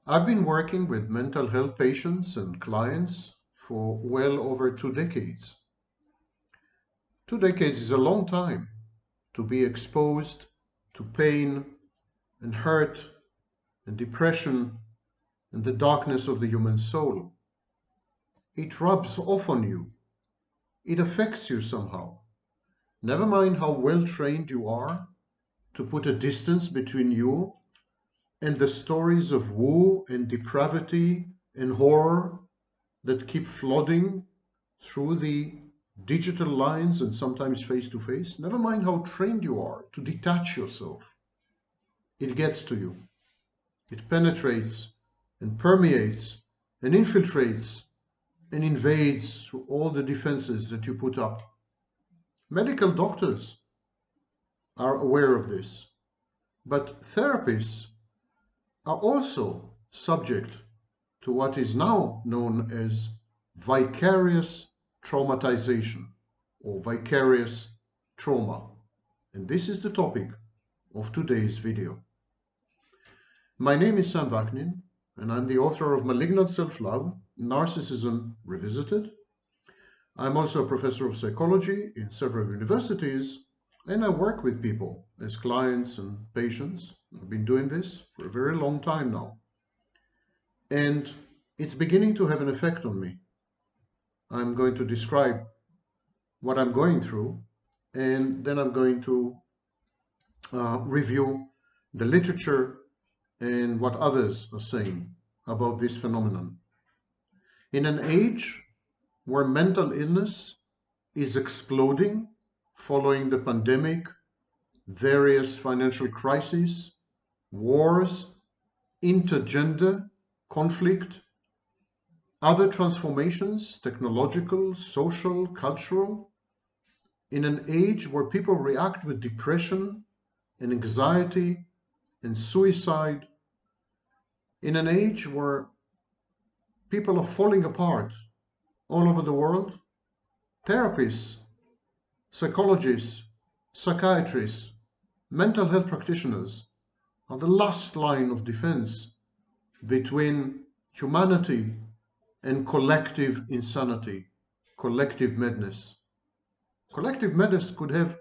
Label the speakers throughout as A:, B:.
A: I've been working with mental health patients and clients for well over 2 decades. 2 decades is a long time to be exposed to pain and hurt and depression and the darkness of the human soul. It rubs off on you. It affects you somehow. Never mind how well trained you are to put a distance between you and the stories of woe and depravity and horror that keep flooding through the digital lines and sometimes face to face. Never mind how trained you are to detach yourself. It gets to you. It penetrates and permeates and infiltrates and invades through all the defenses that you put up. Medical doctors are aware of this, but therapists are also subject to what is now known as vicarious traumatization or vicarious trauma. And this is the topic of today's video. My name is Sam Vaknin, and I'm the author of Malignant Self-Love, Narcissism Revisited. I'm also a professor of psychology in several universities, and I work with people as clients and patients. I've been doing this for a very long time now. And it's beginning to have an effect on me. I'm going to describe what I'm going through, and then I'm going to review the literature and what others are saying about this phenomenon. In an age where mental illness is exploding following the pandemic, various financial crises, wars, intergender conflict, other transformations, technological, social, cultural, in an age where people react with depression and anxiety and suicide, in an age where people are falling apart all over the world, therapists, psychologists, psychiatrists, mental health practitioners are the last line of defense between humanity and collective insanity, collective madness. Collective madness could have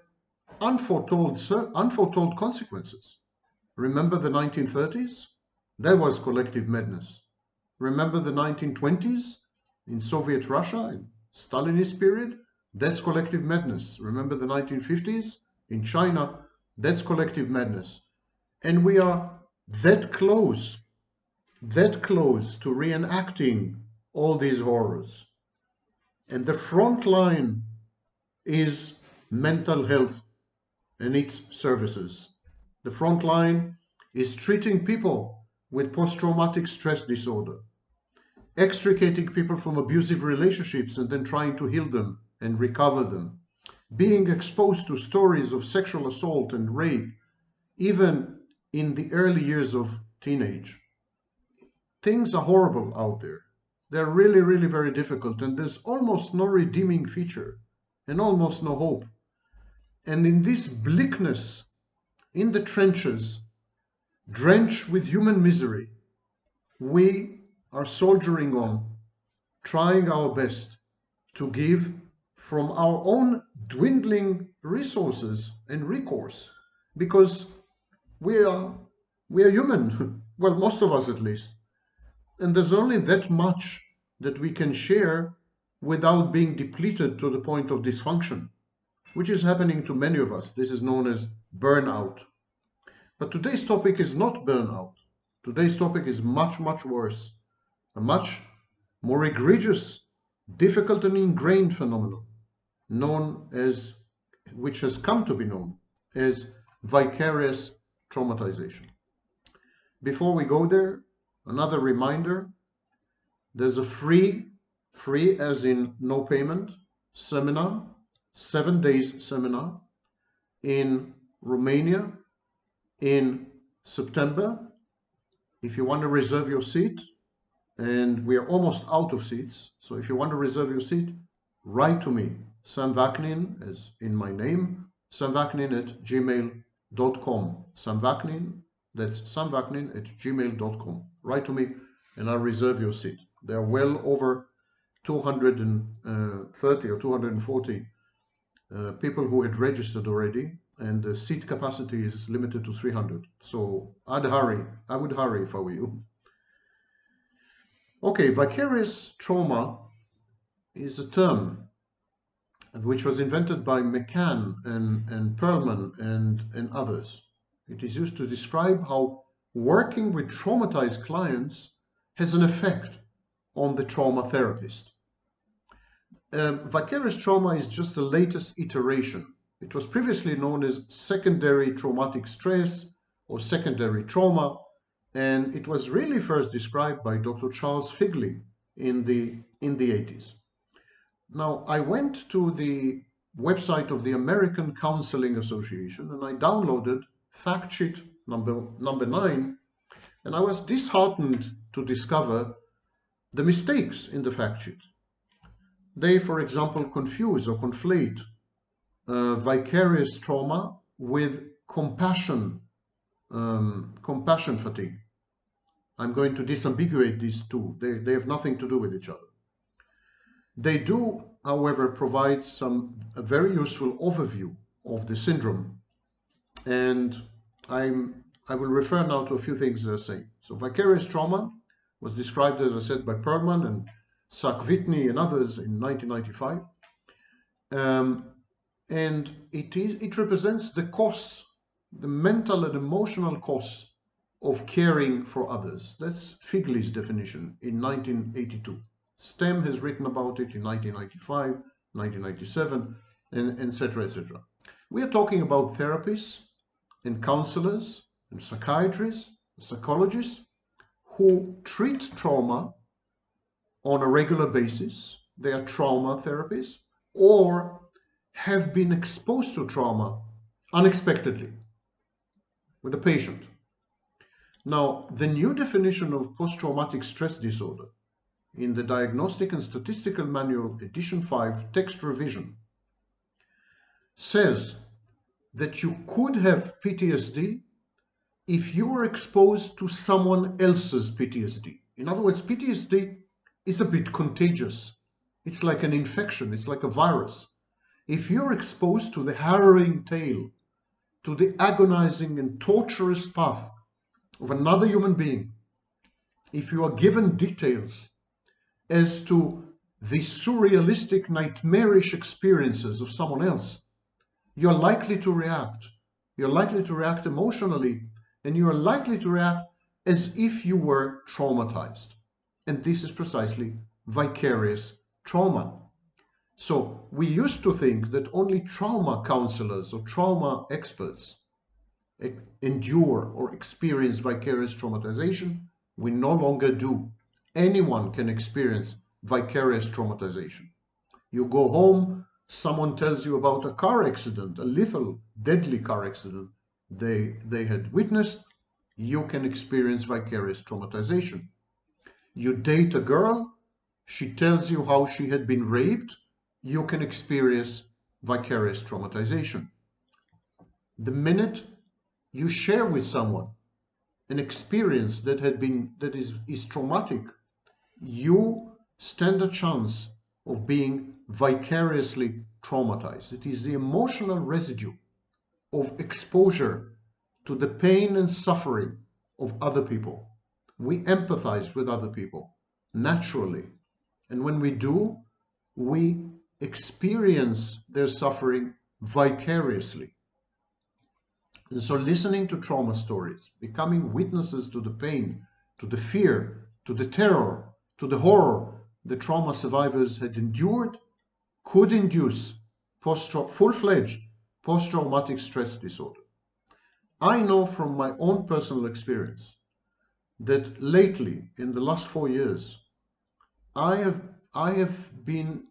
A: unforetold consequences. Remember the 1930s? There was collective madness. Remember the 1920s in Soviet Russia, in Stalinist period? That's collective madness. Remember the 1950s in China? That's collective madness. And we are that close to reenacting all these horrors. And the front line is mental health and its services. The front line is treating people with post-traumatic stress disorder, extricating people from abusive relationships and then trying to heal them and recover them, being exposed to stories of sexual assault and rape, even in the early years of teenage. Things are horrible out there. They're really, really very difficult, and there's almost no redeeming feature and almost no hope. And in this bleakness, in the trenches, drenched with human misery, we are soldiering on, trying our best to give from our own dwindling resources and recourse, because we are human, well, most of us at least, and there's only that much that we can share without being depleted to the point of dysfunction, which is happening to many of us. This is known as burnout. But today's topic is not burnout. Today's topic is much, much worse, a much more egregious, difficult and ingrained phenomenon, which has come to be known as vicarious traumatization. Before we go there, another reminder, there's a free as in no payment, seminar, 7 days seminar in Romania in September. If you want to reserve your seat, and we are almost out of seats, so if you want to reserve your seat, write to me, Sam Vaknin, as in my name, samvaknin@gmail.com, samvaknin That's samvaknin@gmail.com. Write to me and I'll reserve your seat. There are well over 230 or 240 people who had registered already, and the seat capacity is limited to 300. So I would hurry if I were you. Okay, vicarious trauma is a term which was invented by McCann and Perlman and others. It is used to describe how working with traumatized clients has an effect on the trauma therapist. Vicarious trauma is just the latest iteration. It was previously known as secondary traumatic stress or secondary trauma, and it was really first described by Dr. Charles Figley in the 80s. Now, I went to the website of the American Counseling Association and I downloaded fact sheet number 9, and I was disheartened to discover the mistakes in the fact sheet. They, for example, confuse or conflate vicarious trauma with compassion fatigue. I'm going to disambiguate these two. They have nothing to do with each other. They do, however, provide a very useful overview of the syndrome, and I will refer now to a few things they're saying. So vicarious trauma was described, as I said, by Perlman and Sack-Whitney and others in 1995, and it represents the costs, the mental and emotional costs of caring for others. That's Figley's definition in 1982. Stem has written about it in 1995, 1997, and etc., etc. We are talking about therapists and counselors and psychiatrists, psychologists who treat trauma on a regular basis. They are trauma therapists or have been exposed to trauma unexpectedly with a patient. Now, the new definition of post-traumatic stress disorder in the Diagnostic and Statistical Manual, Edition 5, text revision, says that you could have PTSD if you were exposed to someone else's PTSD. In other words, PTSD is a bit contagious. It's like an infection, it's like a virus. If you're exposed to the harrowing tale, to the agonizing and torturous path of another human being, if you are given details as to the surrealistic, nightmarish experiences of someone else, you're likely to react. You're likely to react emotionally, and you are likely to react as if you were traumatized. And this is precisely vicarious trauma. So we used to think that only trauma counselors or trauma experts endure or experience vicarious traumatization. We no longer do. Anyone can experience vicarious traumatization. You go home, someone tells you about a car accident, a lethal, deadly car accident they had witnessed. You can experience vicarious traumatization. You date a girl, she tells you how she had been raped. You can experience vicarious traumatization. The minute you share with someone an experience that is traumatic, you stand a chance of being vicariously traumatized. It is the emotional residue of exposure to the pain and suffering of other people. We empathize with other people naturally, and when we do, we experience their suffering vicariously. And so listening to trauma stories, becoming witnesses to the pain, to the fear, to the terror, to the horror the trauma survivors had endured, could induce full-fledged post-traumatic stress disorder. I know from my own personal experience that lately, in the last 4 years, I have been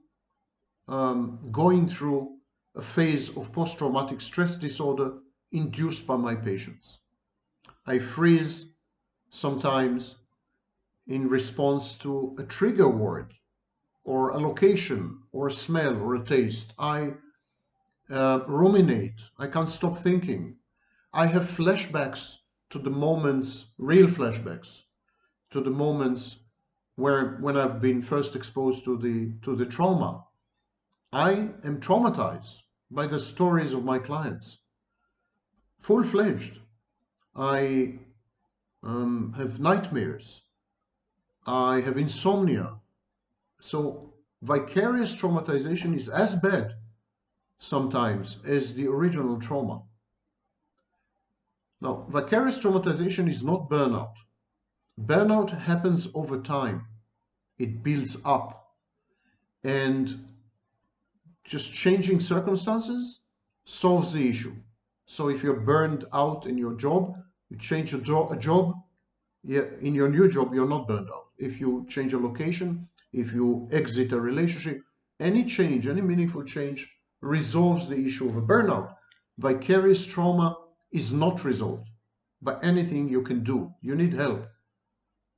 A: going through a phase of post-traumatic stress disorder induced by my patients. I freeze sometimes in response to a trigger word or a location or a smell or a taste. I ruminate. I can't stop thinking. I have flashbacks to the moments, real flashbacks, to the moments when I've been first exposed to the trauma. I am traumatized by the stories of my clients, full-fledged. I have nightmares. I have insomnia. So vicarious traumatization is as bad sometimes as the original trauma. Now, vicarious traumatization is not burnout. Burnout happens over time. It builds up. And just changing circumstances solves the issue. So if you're burned out in your job, you change a job, yeah, in your new job, you're not burned out. If you change a location, if you exit a relationship, any change, any meaningful change resolves the issue of a burnout. Vicarious trauma is not resolved by anything you can do. You need help.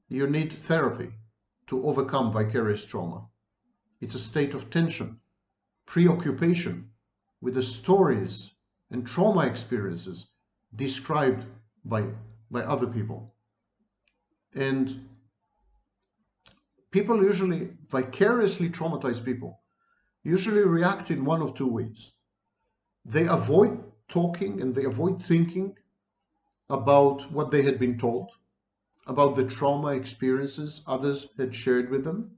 A: You need therapy to overcome vicarious trauma. It's a state of tension, preoccupation with the stories and trauma experiences described by other people. And people usually, vicariously traumatized people, usually react in one of two ways. They avoid talking and they avoid thinking about what they had been told, about the trauma experiences others had shared with them,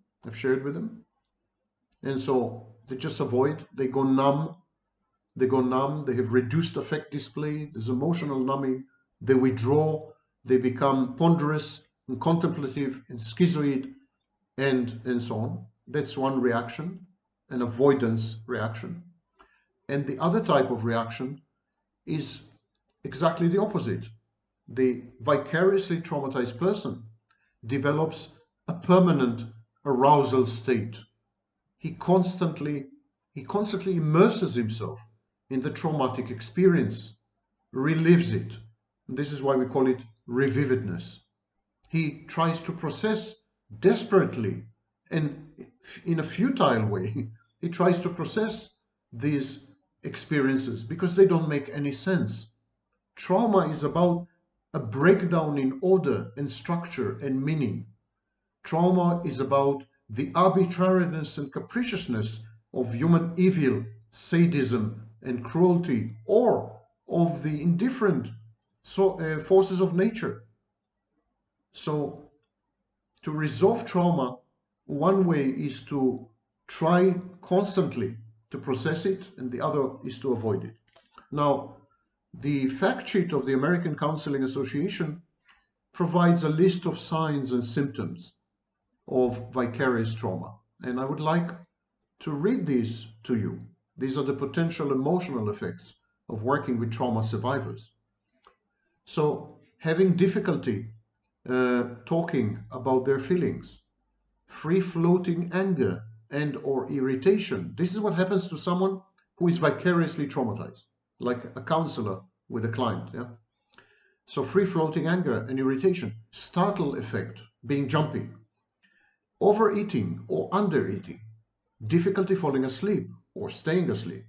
A: And so they just avoid, they go numb, they have reduced affect display, there's emotional numbing, they withdraw, they become ponderous and contemplative and schizoid, and so on. That's one reaction, an avoidance reaction. And the other type of reaction is exactly the opposite. The vicariously traumatized person develops a permanent arousal state. He constantly immerses himself in the traumatic experience, relives it. And this is why we call it revividness. He tries to process desperately and in a futile way. He tries to process these experiences because they don't make any sense. Trauma is about a breakdown in order and structure and meaning. Trauma is about the arbitrariness and capriciousness of human evil, sadism, and cruelty, or of the indifferent forces of nature. So, to resolve trauma, one way is to try constantly to process it, and the other is to avoid it. Now, the fact sheet of the American Counseling Association provides a list of signs and symptoms of vicarious trauma. And I would like to read these to you. These are the potential emotional effects of working with trauma survivors. So, having difficulty talking about their feelings, free-floating anger and or irritation. This is what happens to someone who is vicariously traumatized, like a counselor with a client. Yeah. So free-floating anger and irritation, startle effect, being jumpy, overeating or undereating, difficulty falling asleep or staying asleep,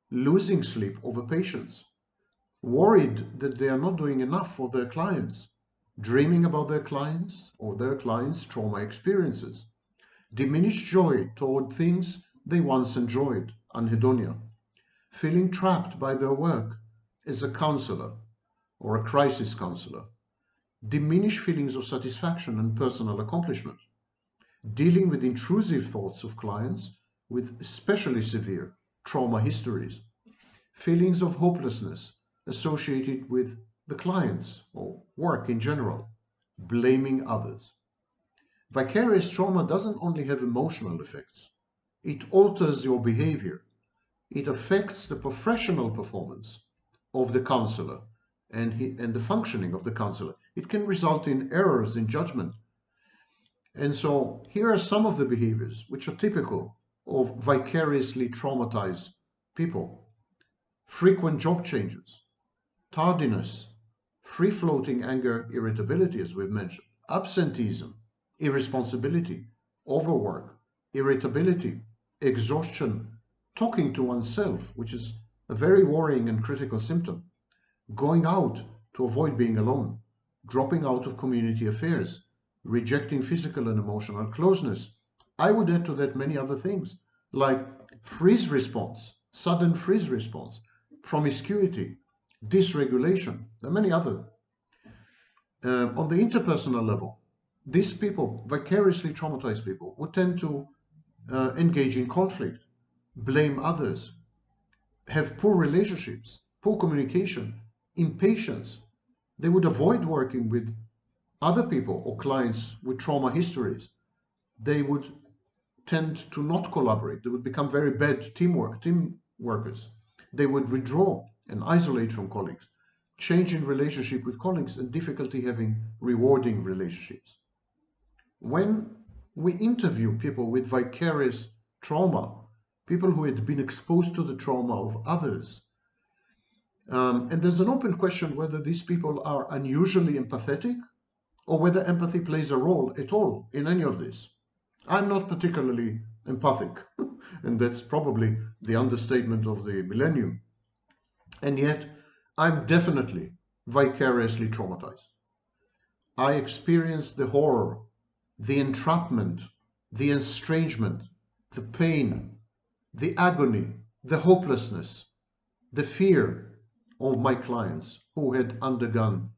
A: losing sleep over patients, worried that they are not doing enough for their clients, dreaming about their clients or their clients' trauma experiences, diminished joy toward things they once enjoyed, anhedonia, feeling trapped by their work as a counselor or a crisis counselor, diminished feelings of satisfaction and personal accomplishment, dealing with intrusive thoughts of clients with especially severe trauma histories, feelings of hopelessness associated with the clients or work in general, blaming others. Vicarious trauma doesn't only have emotional effects. It alters your behavior. It affects the professional performance of the counselor and the functioning of the counselor. It can result in errors in judgment. And so here are some of the behaviors which are typical of vicariously traumatized people. Frequent job changes, tardiness, free-floating anger, irritability, as we've mentioned, absenteeism, irresponsibility, overwork, irritability, exhaustion, talking to oneself, which is a very worrying and critical symptom, going out to avoid being alone, dropping out of community affairs, rejecting physical and emotional closeness. I would add to that many other things, like freeze response, sudden freeze response, promiscuity, dysregulation. There are many other. On the interpersonal level, these people, vicariously traumatized people, would tend to engage in conflict, blame others, have poor relationships, poor communication, impatience. They would avoid working with other people or clients with trauma histories. They would tend to not collaborate. They would become very bad team workers. They would withdraw and isolate from colleagues, change in relationship with colleagues, and difficulty having rewarding relationships. When we interview people with vicarious trauma, people who had been exposed to the trauma of others, and there's an open question whether these people are unusually empathetic or whether empathy plays a role at all in any of this. I'm not particularly empathic, and that's probably the understatement of the millennium. And yet, I'm definitely vicariously traumatized. I experienced the horror, the entrapment, the estrangement, the pain, the agony, the hopelessness, the fear of my clients who had undergone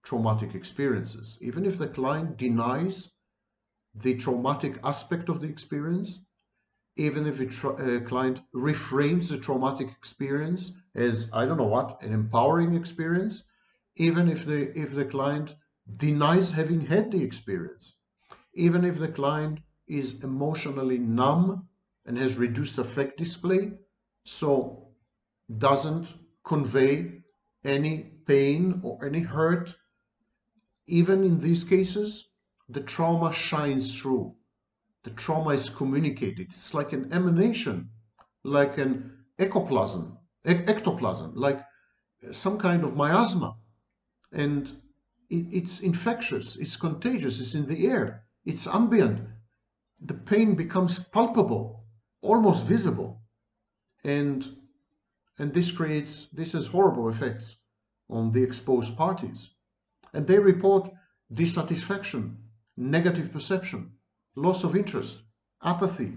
A: traumatic experiences. Even if the client denies the traumatic aspect of the experience, even if a client reframes the traumatic experience as, I don't know what, an empowering experience, even if the client denies having had the experience, even if the client is emotionally numb and has reduced affect display, so doesn't convey any pain or any hurt, even in these cases, the trauma shines through. The trauma is communicated. It's like an emanation, like an ectoplasm, like some kind of miasma. And it's infectious, it's contagious, it's in the air, it's ambient. The pain becomes palpable, almost visible. And this has horrible effects on the exposed parties. And they report dissatisfaction, negative perception, loss of interest, apathy,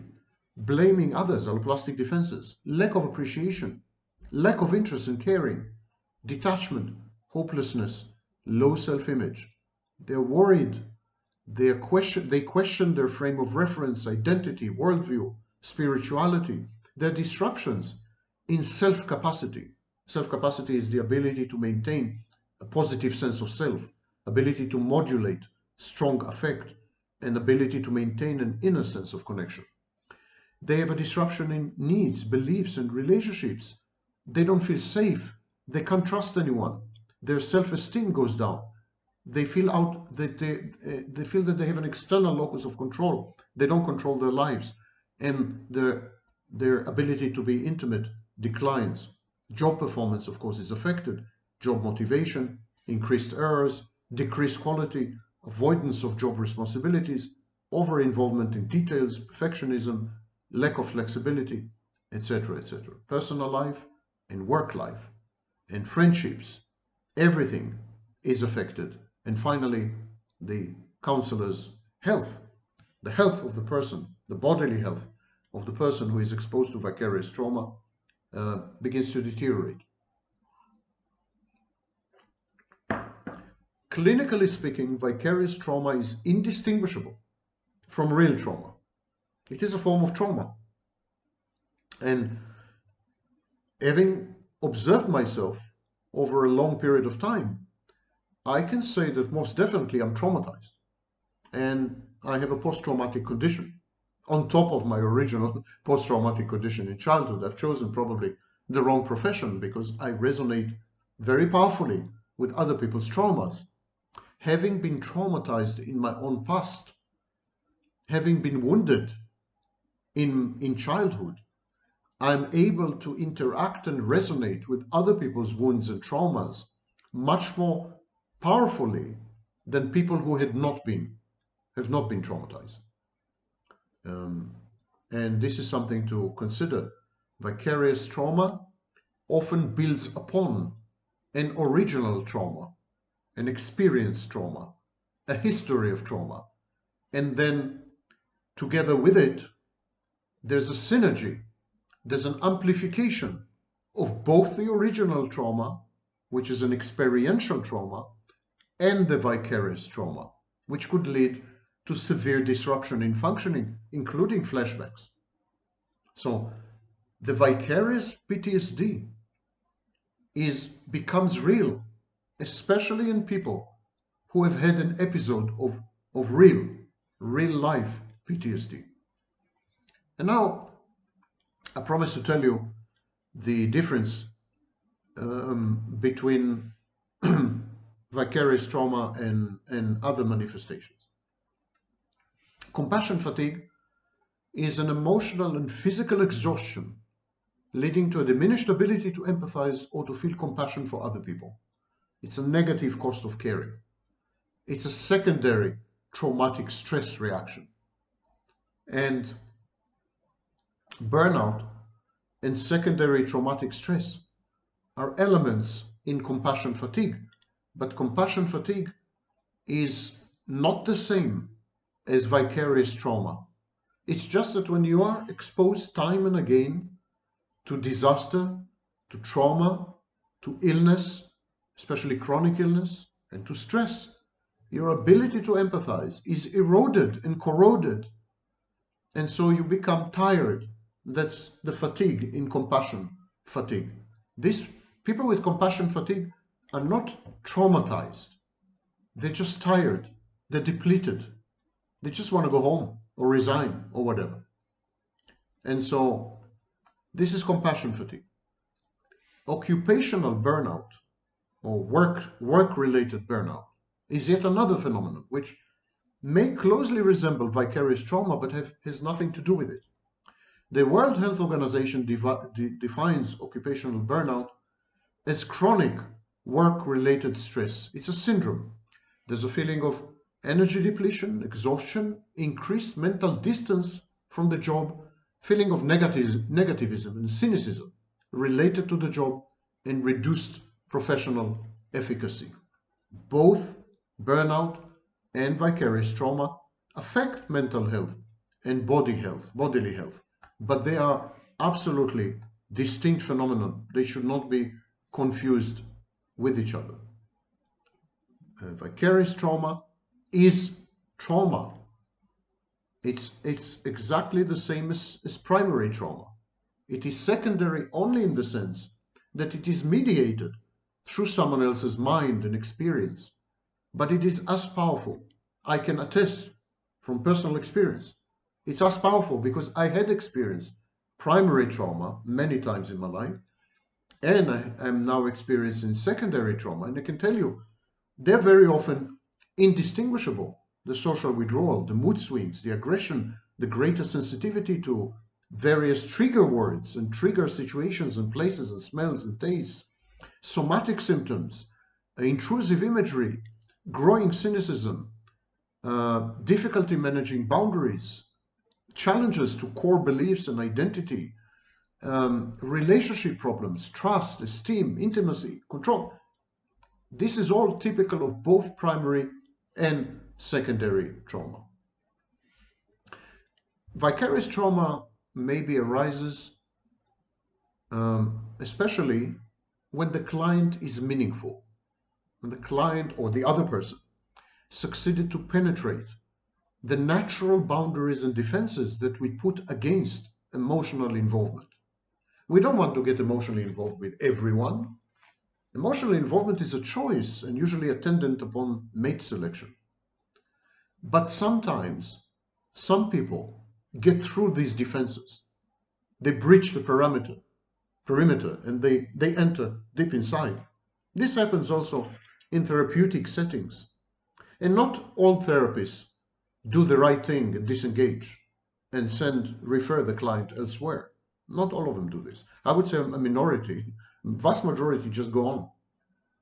A: blaming others, alloplastic defenses, lack of appreciation, lack of interest in caring, detachment, hopelessness, low self-image. They're worried. They question their frame of reference, identity, worldview, spirituality. There are disruptions in self-capacity. Self-capacity is the ability to maintain a positive sense of self, ability to modulate strong affect, and ability to maintain an inner sense of connection. They have a disruption in needs, beliefs, and relationships. They don't feel safe. They can't trust anyone. Their self-esteem goes down. They feel that they have an external locus of control. They don't control their lives, and their ability to be intimate declines. Job performance, of course, is affected. Job motivation, increased errors, decreased quality, avoidance of job responsibilities, over-involvement in details, perfectionism, lack of flexibility, etc., etc. Personal life and work life and friendships, everything is affected. And finally, the counselor's health, the health of the person, the bodily health of the person who is exposed to vicarious trauma begins to deteriorate. Clinically speaking, vicarious trauma is indistinguishable from real trauma. It is a form of trauma. And having observed myself over a long period of time, I can say that most definitely I'm traumatized. And I have a post-traumatic condition. On top of my original post-traumatic condition in childhood, I've chosen probably the wrong profession because I resonate very powerfully with other people's traumas. Having been traumatized in my own past, having been wounded in childhood, I'm able to interact and resonate with other people's wounds and traumas much more powerfully than people who have not been traumatized. And this is something to consider. Vicarious trauma often builds upon an original trauma an experienced trauma, a history of trauma, and then together with it, there's a synergy, there's an amplification of both the original trauma, which is an experiential trauma, and the vicarious trauma, which could lead to severe disruption in functioning, including flashbacks. So the vicarious PTSD becomes real, especially in people who have had an episode of real life PTSD. And now I promise to tell you the difference between vicarious trauma and other manifestations. Compassion fatigue is an emotional and physical exhaustion leading to a diminished ability to empathize or to feel compassion for other people. It's a negative cost of caring. It's a secondary traumatic stress reaction. And burnout and secondary traumatic stress are elements in compassion fatigue, but compassion fatigue is not the same as vicarious trauma. It's just that when you are exposed time and again to disaster, to trauma, to illness, especially chronic illness, and to stress, your ability to empathize is eroded and corroded. And so you become tired. That's the fatigue in compassion fatigue. These people with compassion fatigue are not traumatized. They're just tired. They're depleted. They just want to go home or resign or whatever. And so this is compassion fatigue. Occupational burnout or work-related burnout is yet another phenomenon which may closely resemble vicarious trauma but has nothing to do with it. The World Health Organization defines occupational burnout as chronic work-related stress. It's a syndrome. There's a feeling of energy depletion, exhaustion, increased mental distance from the job, feeling of negativism and cynicism related to the job, and reduced professional efficacy. Both burnout and vicarious trauma affect mental health and bodily health, but they are absolutely distinct phenomena. They should not be confused with each other. Vicarious trauma is trauma. It's exactly the same as primary trauma. It is secondary only in the sense that it is mediated through someone else's mind and experience, but it is as powerful. I can attest from personal experience. It's as powerful because I had experienced primary trauma many times in my life, and I am now experiencing secondary trauma, and I can tell you they're very often indistinguishable. The social withdrawal, the mood swings, the aggression, the greater sensitivity to various trigger words and trigger situations and places and smells and tastes, somatic symptoms, intrusive imagery, growing cynicism, difficulty managing boundaries, challenges to core beliefs and identity, relationship problems, trust, esteem, intimacy, control. This is all typical of both primary and secondary trauma. Vicarious trauma maybe arises especially when the client is meaningful, when the client or the other person succeeded to penetrate the natural boundaries and defenses that we put against emotional involvement. We don't want to get emotionally involved with everyone. Emotional involvement is a choice and usually attendant upon mate selection. But sometimes some people get through these defenses. They breach the perimeter and they enter deep inside. This happens also in therapeutic settings. And not all therapists do the right thing and disengage and refer the client elsewhere. Not all of them do this. I would say a minority, vast majority just go on.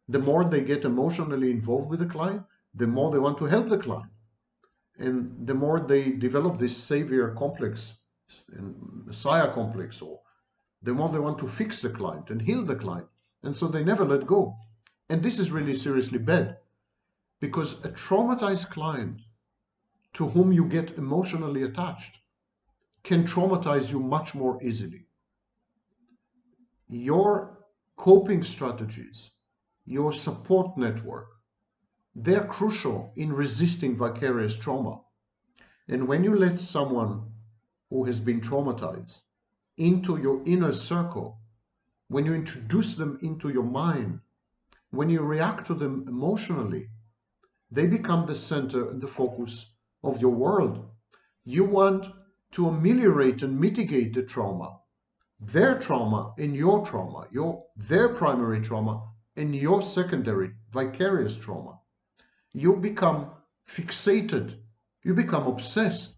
A: The more they get emotionally involved with the client, the more they want to help the client. And the more they develop this savior complex and messiah complex, or the more they want to fix the client and heal the client. And so they never let go. And this is really seriously bad because a traumatized client to whom you get emotionally attached can traumatize you much more easily. Your coping strategies, your support network, they're crucial in resisting vicarious trauma. And when you let someone who has been traumatized into your inner circle, when you introduce them into your mind, when you react to them emotionally, they become the center and the focus of your world. You want to ameliorate and mitigate the trauma, their trauma and your trauma, their primary trauma and your secondary vicarious trauma. You become fixated, you become obsessed,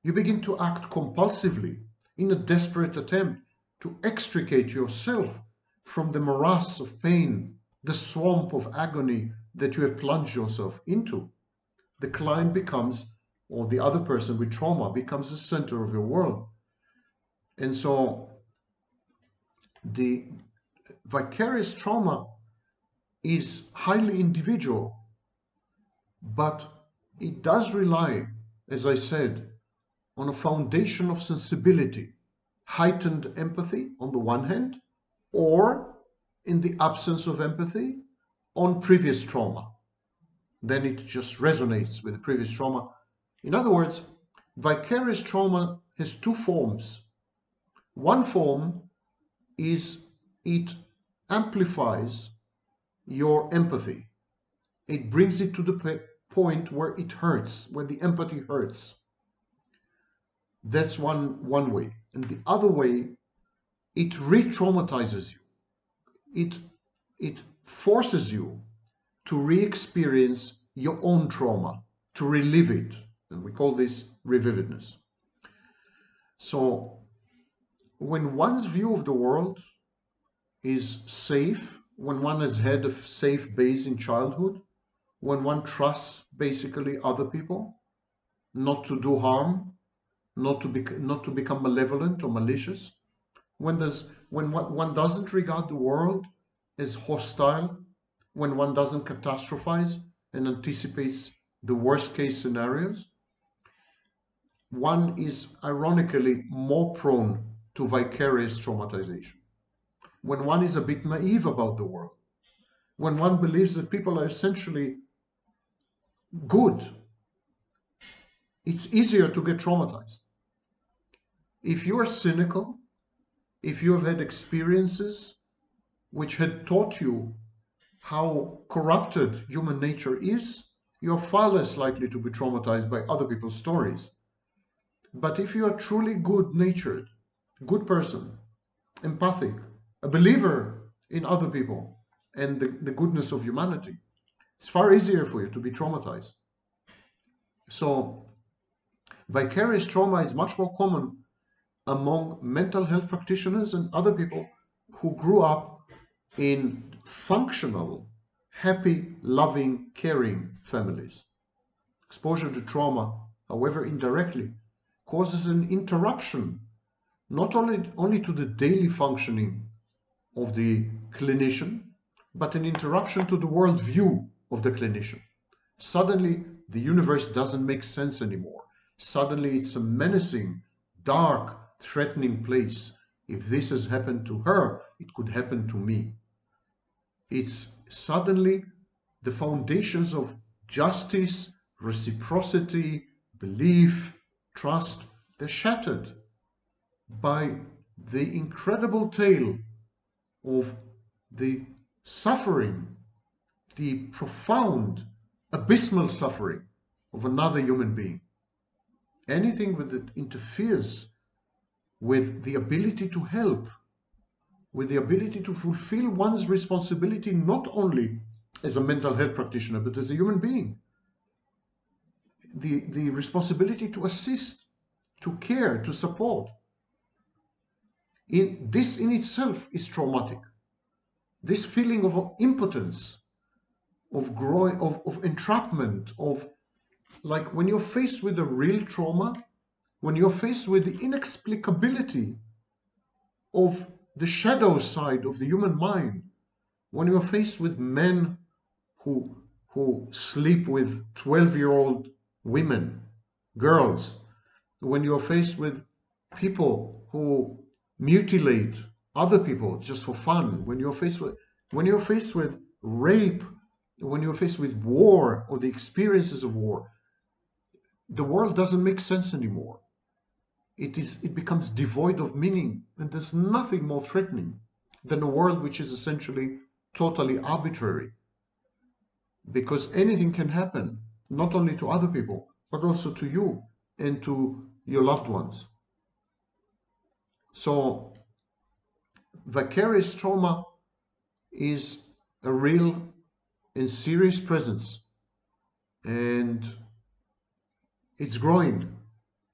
A: you begin to act compulsively in a desperate attempt to extricate yourself from the morass of pain, the swamp of agony that you have plunged yourself into. The client becomes, or the other person with trauma becomes the center of your world. And so the vicarious trauma is highly individual, but it does rely, as I said, on a foundation of sensibility, heightened empathy on the one hand, or in the absence of empathy, on previous trauma. Then it just resonates with the previous trauma. In other words, vicarious trauma has two forms. One form is it amplifies your empathy. It brings it to the point where it hurts, where the empathy hurts. That's one way. And the other way, it re-traumatizes you. It forces you to re-experience your own trauma, to relive it. And we call this revividness. So when one's view of the world is safe, when one has had a safe base in childhood, when one trusts basically other people, not to do harm, not to become malevolent or malicious, when one doesn't regard the world as hostile, when one doesn't catastrophize and anticipates the worst case scenarios, one is ironically more prone to vicarious traumatization. When one is a bit naive about the world, when one believes that people are essentially good, it's easier to get traumatized. If you are cynical, if you have had experiences which had taught you how corrupted human nature is, you're far less likely to be traumatized by other people's stories. But if you are truly good-natured, good person, empathic, a believer in other people and the goodness of humanity, it's far easier for you to be traumatized. So vicarious trauma is much more common among mental health practitioners and other people who grew up in functional, happy, loving, caring families. Exposure to trauma, however indirectly, causes an interruption, not only to the daily functioning of the clinician, but an interruption to the worldview of the clinician. Suddenly, the universe doesn't make sense anymore. Suddenly, it's a menacing, dark, threatening place. If this has happened to her, it could happen to me. It's suddenly the foundations of justice, reciprocity, belief, trust, they're shattered by the incredible tale of the suffering, the profound, abysmal suffering of another human being. Anything that interferes with the ability to help, with the ability to fulfill one's responsibility not only as a mental health practitioner, but as a human being. The responsibility to assist, to care, to support. This in itself is traumatic. This feeling of impotence, of entrapment, of like when you're faced with a real trauma, when you're faced with the inexplicability of the shadow side of the human mind, when you're faced with men who who sleep with 12-year-old women, girls, when you're faced with people who mutilate other people just for fun, when you're faced with rape, when you're faced with war or the experiences of war, the world doesn't make sense anymore. It becomes devoid of meaning, and there's nothing more threatening than a world which is essentially totally arbitrary, because anything can happen, not only to other people, but also to you and to your loved ones. So vicarious trauma is a real and serious presence, and it's growing.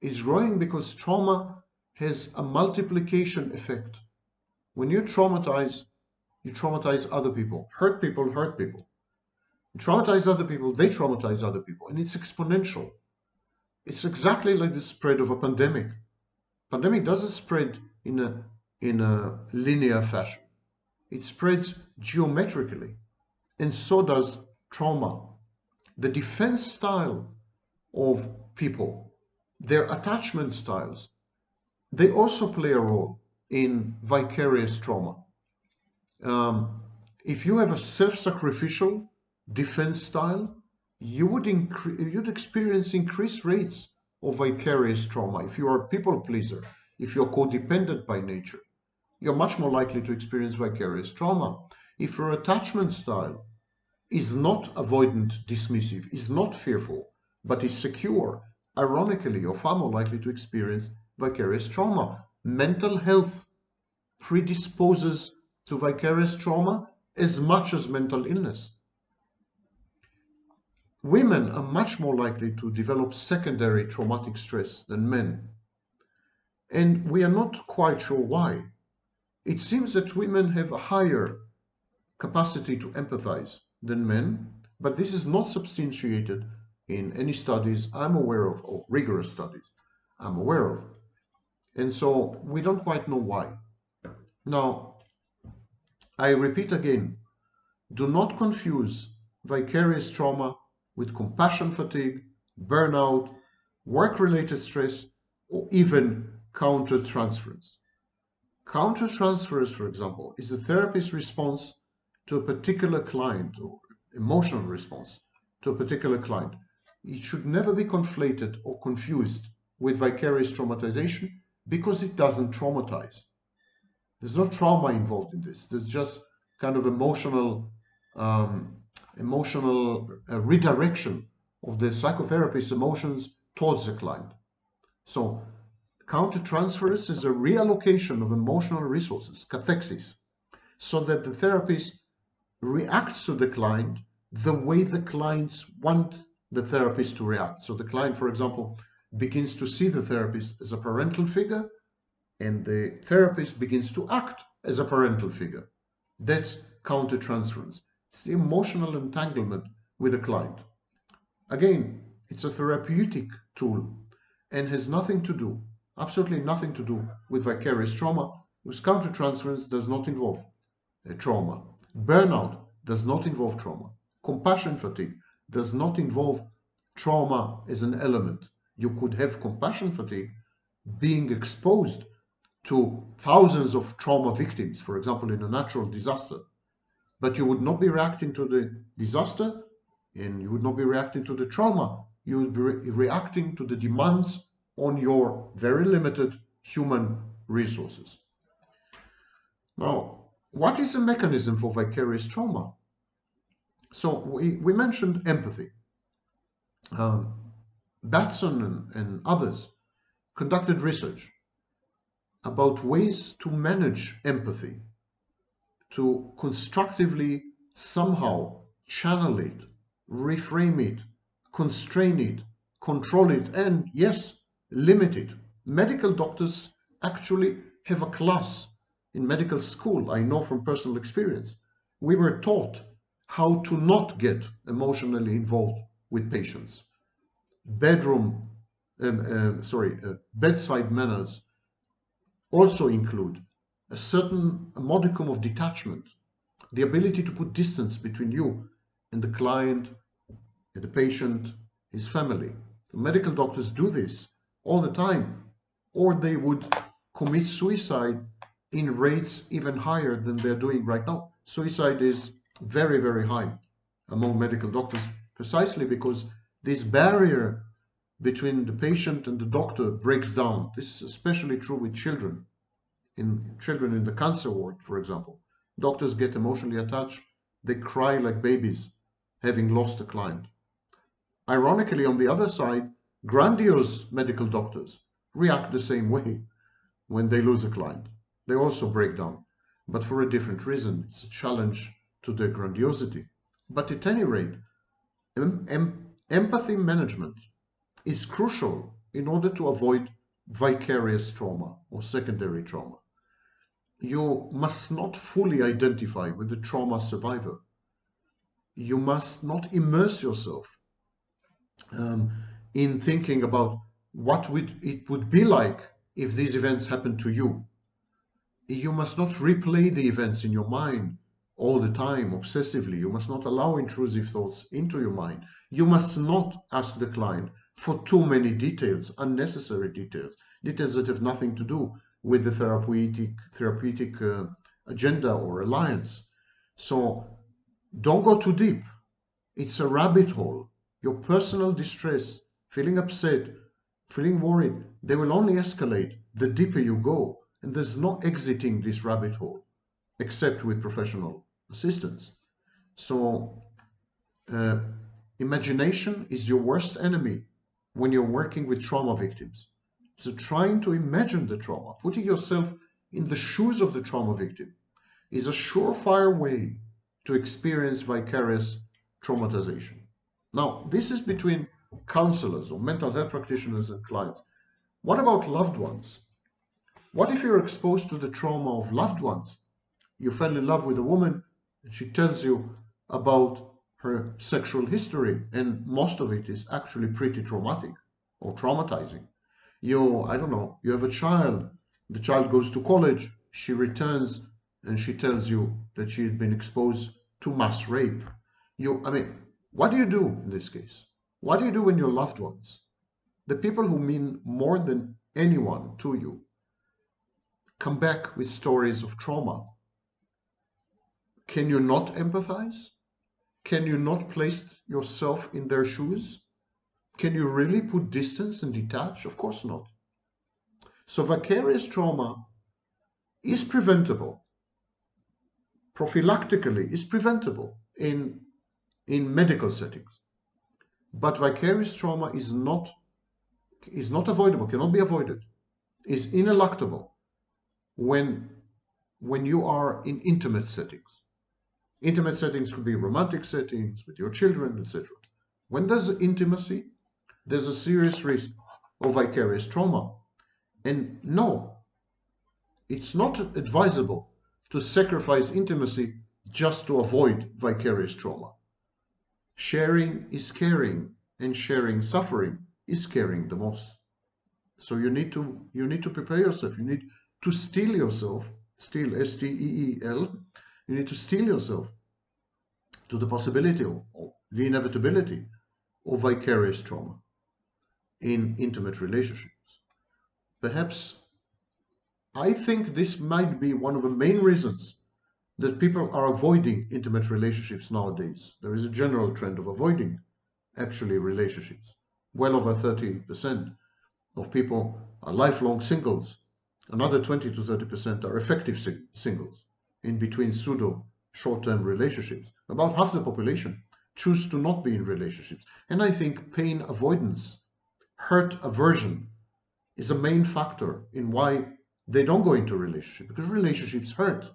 A: It's growing because trauma has a multiplication effect. When you traumatize other people. Hurt people hurt people. You traumatize other people, they traumatize other people, and it's exponential. It's exactly like the spread of a pandemic. Pandemic doesn't spread in a linear fashion. It spreads geometrically, and so does trauma. The defense style of people, their attachment styles, they also play a role in vicarious trauma. If you have a self-sacrificial defense style, you'd experience increased rates of vicarious trauma. If you are a people pleaser, if you're codependent by nature, you're much more likely to experience vicarious trauma. If your attachment style is not avoidant, dismissive, is not fearful, but is secure, ironically, you're far more likely to experience vicarious trauma. Mental health predisposes to vicarious trauma as much as mental illness. Women are much more likely to develop secondary traumatic stress than men. And we are not quite sure why. It seems that women have a higher capacity to empathize than men, but this is not substantiated in any studies I'm aware of, or rigorous studies I'm aware of. And so we don't quite know why. Now, I repeat again, do not confuse vicarious trauma with compassion fatigue, burnout, work-related stress, or even countertransference. Countertransference, for example, is a therapist's response to a particular client, or emotional response to a particular client. It should never be conflated or confused with vicarious traumatization, because it doesn't traumatize. There's no trauma involved in this. There's just kind of emotional redirection of the psychotherapist's emotions towards the client. So countertransference is a reallocation of emotional resources, cathexis, so that the therapist reacts to the client the way the clients want the therapist to react. So the client, for example, begins to see the therapist as a parental figure, and the therapist begins to act as a parental figure. That's countertransference. It's the emotional entanglement with the client. Again, it's a therapeutic tool and has nothing to do, absolutely nothing to do with vicarious trauma, because countertransference does not involve trauma. Burnout does not involve trauma. Compassion fatigue does not involve trauma as an element. You could have compassion fatigue being exposed to thousands of trauma victims, for example, in a natural disaster, but you would not be reacting to the disaster, and you would not be reacting to the trauma. You would be reacting to the demands on your very limited human resources. Now, what is the mechanism for vicarious trauma? So we mentioned empathy. Batson and others conducted research about ways to manage empathy, to constructively somehow channel it, reframe it, constrain it, control it, and yes, limit it. Medical doctors actually have a class in medical school. I know from personal experience. We were taught how to not get emotionally involved with patients. Bedside manners also include a certain modicum of detachment, the ability to put distance between you and the client the patient, his family. The medical doctors do this all the time, or they would commit suicide in rates even higher than they're doing right now. Suicide is very, very high among medical doctors, precisely because this barrier between the patient and the doctor breaks down. This is especially true with children. In children in the cancer ward, for example, doctors get emotionally attached. They cry like babies, having lost a client. Ironically, on the other side, grandiose medical doctors react the same way when they lose a client. They also break down, but for a different reason. It's a challenge to their grandiosity. But at any rate, empathy management is crucial in order to avoid vicarious trauma or secondary trauma. You must not fully identify with the trauma survivor. You must not immerse yourself in thinking about what it would be like if these events happened to you. You must not replay the events in your mind all the time, obsessively. You must not allow intrusive thoughts into your mind. You must not ask the client for too many details, unnecessary details, details that have nothing to do with the therapeutic agenda or alliance. So don't go too deep. It's a rabbit hole. Your personal distress, feeling upset, feeling worried, they will only escalate the deeper you go. And there's no exiting this rabbit hole, except with professional assistance. So imagination is your worst enemy when you're working with trauma victims. So trying to imagine the trauma, putting yourself in the shoes of the trauma victim, is a surefire way to experience vicarious traumatization. Now, this is between counselors or mental health practitioners and clients. What about loved ones? What if you're exposed to the trauma of loved ones? You fell in love with a woman and she tells you about her sexual history, and most of it is actually pretty traumatic or traumatizing. I don't know, you have a child, the child goes to college, she returns and she tells you that she had been exposed to mass rape. What do you do in this case? What do you do when your loved ones, the people who mean more than anyone to you, come back with stories of trauma? Can you not empathize? Can you not place yourself in their shoes? Can you really put distance and detach? Of course not. So vicarious trauma is preventable. Prophylactically is preventable in medical settings. But vicarious trauma is not avoidable, cannot be avoided, is ineluctable when you are in intimate settings. Intimate settings could be romantic settings with your children, etc. When there's intimacy, there's a serious risk of vicarious trauma. And no, it's not advisable to sacrifice intimacy just to avoid vicarious trauma. Sharing is caring, and sharing suffering is caring the most. So you need to prepare yourself. You need to steel yourself, steel, S-T-E-E-L. You need to steel yourself to the possibility or the inevitability of vicarious trauma in intimate relationships. Perhaps I think this might be one of the main reasons that people are avoiding intimate relationships nowadays. There is a general trend of avoiding actually relationships. Well over 30% of people are lifelong singles. Another 20 to 30% are effective singles in between pseudo short-term relationships. About half the population choose to not be in relationships. And I think pain avoidance, hurt aversion, is a main factor in why they don't go into relationships, because relationships hurt.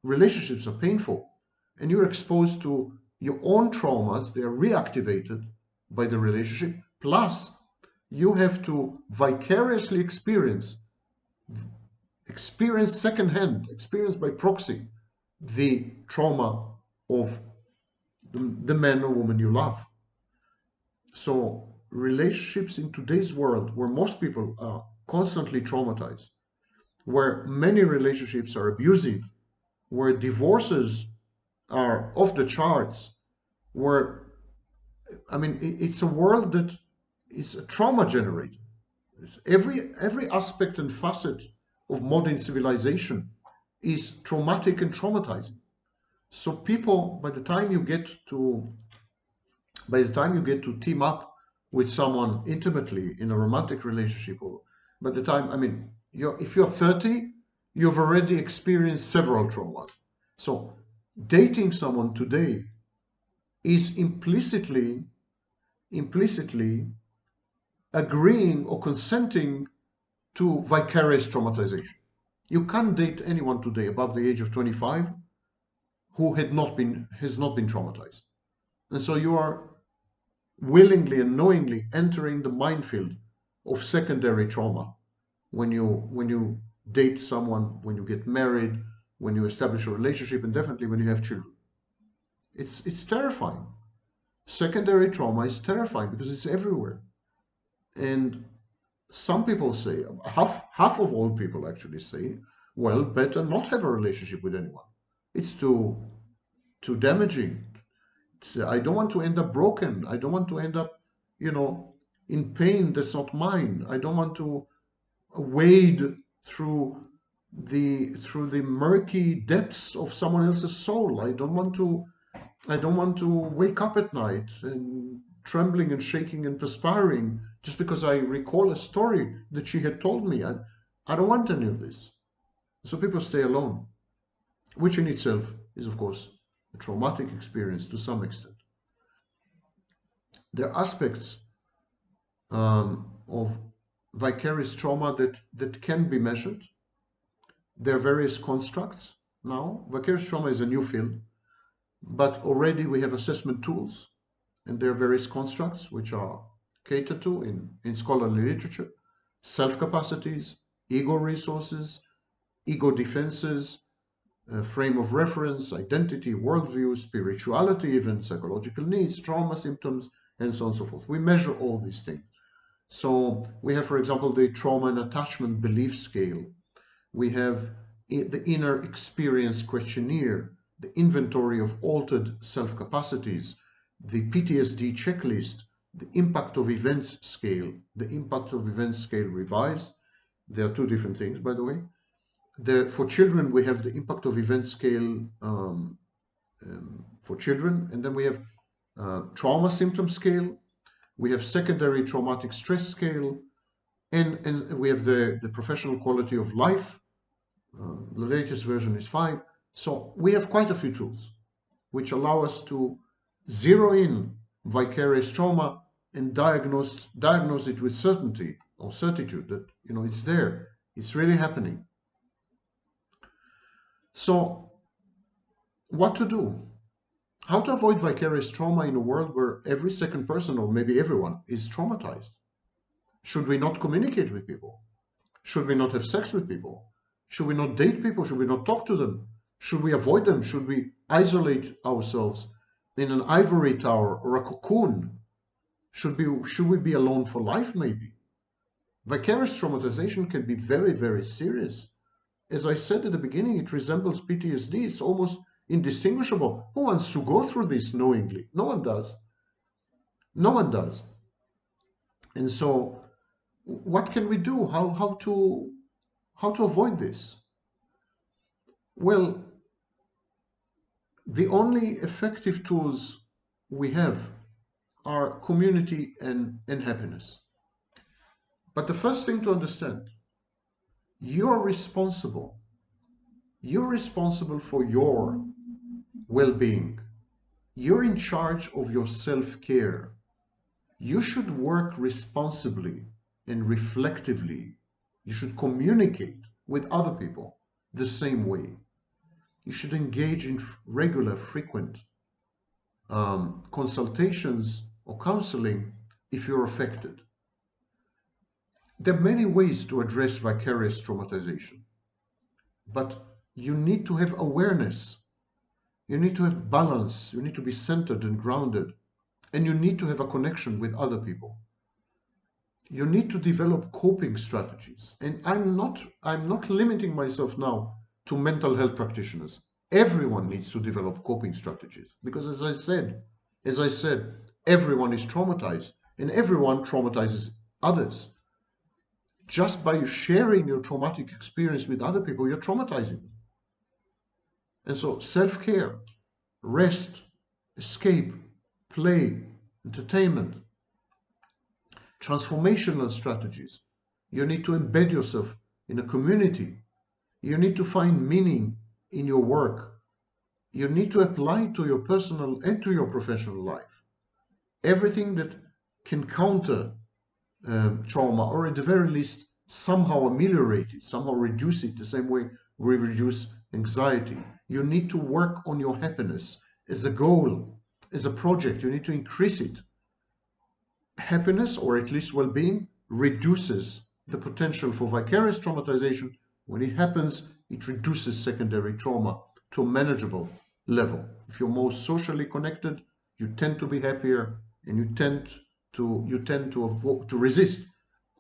A: Relationships are painful, and you're exposed to your own traumas. They are reactivated by the relationship, plus you have to vicariously experience secondhand, experience by proxy, the trauma of the man or woman you love. So relationships in today's world, where most people are constantly traumatized, where many relationships are abusive, where divorces are off the charts, where I mean, it's a world that is trauma generated. Every aspect and facet of modern civilization is traumatic and traumatizing. So people, by the time you get to team up with someone intimately in a romantic relationship, or by the time, I mean, if you're 30, you've already experienced several traumas. So dating someone today is implicitly agreeing or consenting to vicarious traumatization. You can't date anyone today above the age of 25 who has not been traumatized. And so you are willingly and knowingly entering the minefield of secondary trauma when you date someone, when you get married, when you establish a relationship, and definitely when you have children. It's terrifying. Secondary trauma is terrifying because it's everywhere. And some people say, half of all people actually say, well, better not have a relationship with anyone. It's too damaging. I don't want to end up broken. I don't want to end up, in pain that's not mine. I don't want to wade through the murky depths of someone else's soul. I don't want to wake up at night and trembling and shaking and perspiring just because I recall a story that she had told me. I don't want any of this. So people stay alone, which in itself is, of course, a traumatic experience to some extent. There are aspects of vicarious trauma that can be measured. There are various constructs now. Vicarious trauma is a new field, but already we have assessment tools, and there are various constructs which are catered to in scholarly literature: self-capacities, ego resources, ego defenses, frame of reference, identity, worldview, spirituality, even psychological needs, trauma symptoms, and so on and so forth. We measure all these things. So we have, for example, the trauma and attachment belief scale. We have the inner experience questionnaire, the inventory of altered self-capacities, the PTSD checklist, the impact of events scale, the impact of events scale revised. There are two different things, by the way. For children, we have the impact of event scale for children, and then we have trauma symptom scale. We have secondary traumatic stress scale, and we have the professional quality of life. The latest version is 5. So we have quite a few tools which allow us to zero in vicarious trauma and diagnose it with certainty or certitude that it's there, it's really happening. So what to do? How to avoid vicarious trauma in a world where every second person, or maybe everyone, is traumatized? Should we not communicate with people? Should we not have sex with people? Should we not date people? Should we not talk to them? Should we avoid them? Should we isolate ourselves in an ivory tower or a cocoon? Should we be alone for life, maybe? Vicarious traumatization can be very, very serious. As I said at the beginning, it resembles PTSD. It's almost indistinguishable. Who wants to go through this knowingly? No one does. No one does. And so what can we do? How to avoid this? Well, the only effective tools we have are community and happiness. But the first thing to understand, you're responsible for your well-being. You're in charge of your self-care. You should work responsibly and reflectively. You should communicate with other people the same way. You should engage in regular, frequent consultations or counseling if you're affected. There are many ways to address vicarious traumatization, but you need to have awareness. You need to have balance. You need to be centered and grounded, and you need to have a connection with other people. You need to develop coping strategies. And I'm not limiting myself now to mental health practitioners. Everyone needs to develop coping strategies because, as I said, Everyone is traumatized, and everyone traumatizes others. Just by sharing your traumatic experience with other people, you're traumatizing them. And so self-care, rest, escape, play, entertainment, transformational strategies. You need to embed yourself in a community. You need to find meaning in your work. You need to apply to your personal and to your professional life. Everything that can counter trauma, or at the very least somehow ameliorate it, somehow reduce it, the same way we reduce anxiety. You need to work on your happiness as a goal, as a project. You need to increase it. Happiness, or at least well-being, reduces the potential for vicarious traumatization. When it happens, it reduces secondary trauma to a manageable level. If you're more socially connected, you tend to be happier, and you tend to resist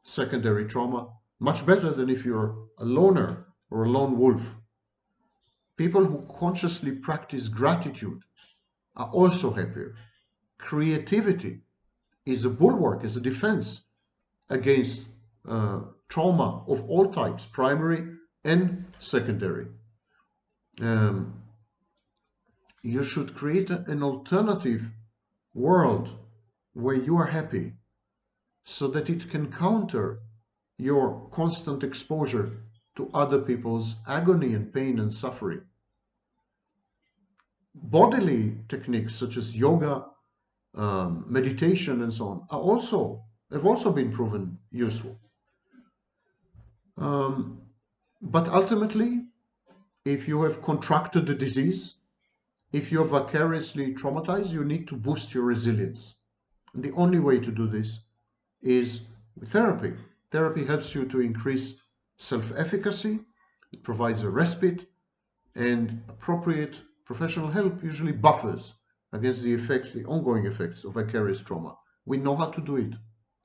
A: secondary trauma much better than if you're a loner or a lone wolf. People who consciously practice gratitude are also happier. Creativity is a bulwark, is a defense against trauma of all types, primary and secondary. You should create an alternative world where you are happy, so that it can counter your constant exposure to other people's agony and pain and suffering. Bodily techniques such as yoga, meditation, and so on have also been proven useful. But ultimately, if you have contracted the disease, if you're vicariously traumatized, you need to boost your resilience. And the only way to do this is with therapy. Therapy helps you to increase self-efficacy. It provides a respite, and appropriate professional help usually buffers against the effects, the ongoing effects of vicarious trauma. We know how to do it,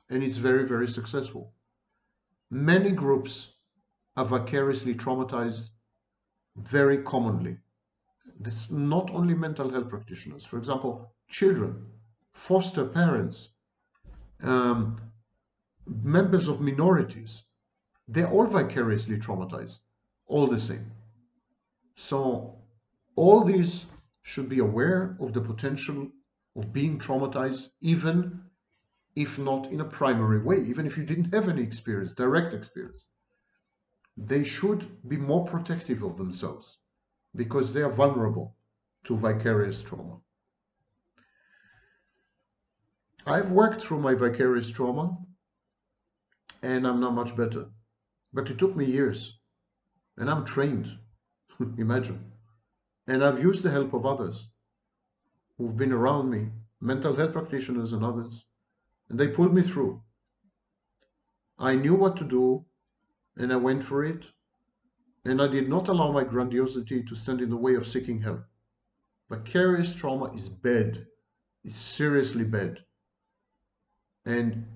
A: and it's very, very successful. Many groups are vicariously traumatized very commonly. That's not only mental health practitioners. For example, children, foster parents, members of minorities, they're all vicariously traumatized, all the same. So all these should be aware of the potential of being traumatized, even if not in a primary way, even if you didn't have any experience, direct experience. They should be more protective of themselves because they are vulnerable to vicarious trauma. I've worked through my vicarious trauma, and I'm not much better. But it took me years, and I'm trained, imagine. And I've used the help of others who've been around me, mental health practitioners and others, and they pulled me through. I knew what to do, and I went for it, and I did not allow my grandiosity to stand in the way of seeking help. Vicarious trauma is bad. It's seriously bad. And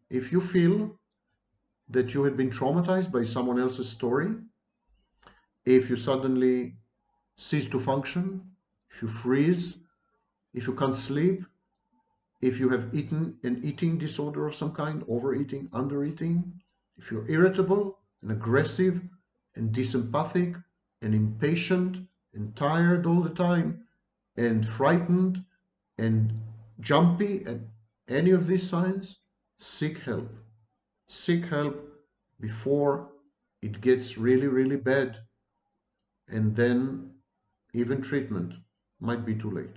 A: if you feel that you had been traumatized by someone else's story, if you suddenly cease to function, if you freeze, if you can't sleep, if you have eaten an eating disorder of some kind, overeating, undereating, if you're irritable and aggressive and disempathic and impatient and tired all the time and frightened and jumpy, and any of these signs, seek help. Seek help before it gets really, really bad, and then even treatment might be too late.